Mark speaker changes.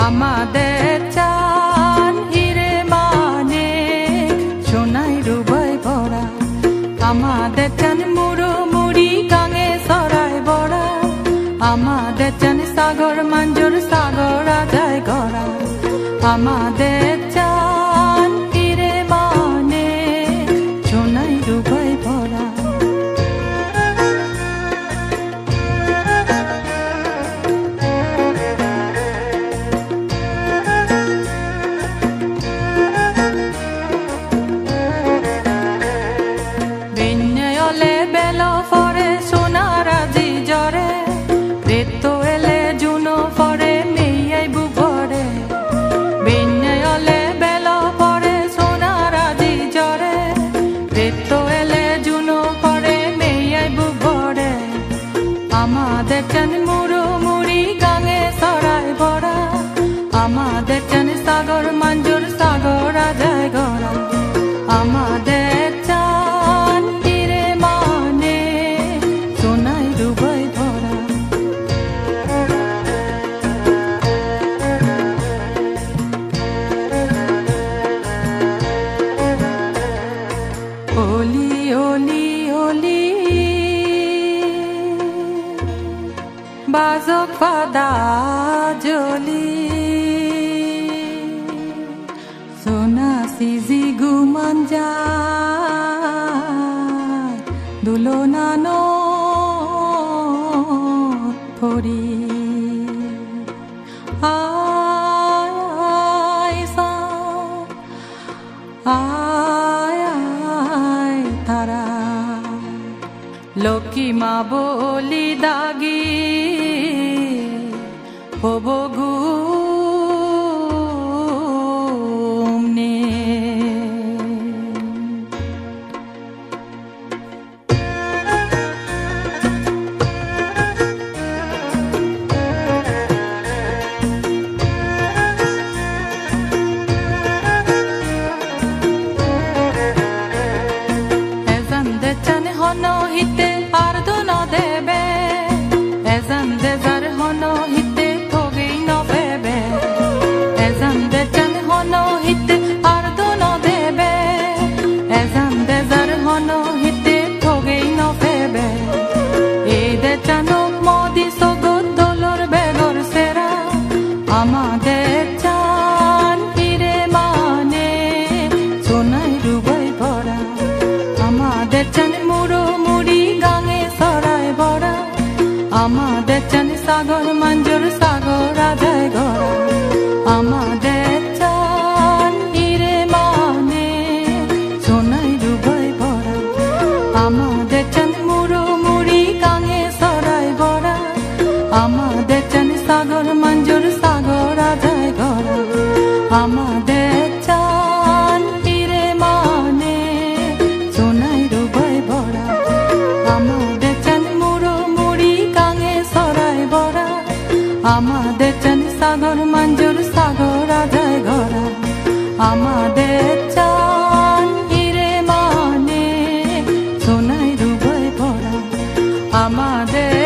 Speaker 1: আমাদের চান হিরে মানে সোনাই রূপাই ভরা, আমাদের চান মুড়ো মুড়ি গাঙে সরাই বড়া, আমাদের চান সাগর মাঞ্জুর সাগর রাজায় গড়া, আমাদের চান হিরে মানে সোনাই রূপাই ভরা। আমাদের চান মুড়ো মুড়ি গাঙে সরাই বড়া, আমাদের চান সাগর মাঞ্জুর সাগর রাজায় গড়া, আমাদের চান হিরে মানে সোনাই রূপাই ভরা। ওলি ওলি ওলি বাজক পাদা জলি সোনা সিজি গুমান যায় দুলনানো ফরি আয় আয় তারা লক্ষ্মী মা বলি দাগি হব ঘুমনে। এজন দে চান হন হিতে আর দুন দেবে, এজন দে যার হন হিতে থগেই নবেবে, এজন দে চান হন হিতে আর দুন দেবে, এজন দে যার হন হিতে থগেই নবেবে, এই দে চানক মদি সগত দলর বেগর সেরা, আমাদের চান হিরে মানে সোনাই রূপাই ভরা, আমাদের চান মুড়ো মুড়ি গাঙে সরাই বড়া, আমাদের চান সাগর মাঞ্জুর সাগর রাজায় গড়া, আমাদের চান হিরে মানে সোনাই রূপাই ভরা, আমাদের চান মুড়ো মুড়ি গাঙে সরাই বড়া, আমাদের চান সাগর মাঞ্জুর সাগর রাজায় গড়া, আমাদের চান হিরে মানে সোনাই রূপাই ভরা, আমাদের চান মুড়ো মুড়ি গাঙে সরাই বড়া, আমাদের চান সাগর মাঞ্জুর সাগর রাজায় গড়া, আমাদের চান হিরে মানে সোনাই রূপাই ভরা, আমাদের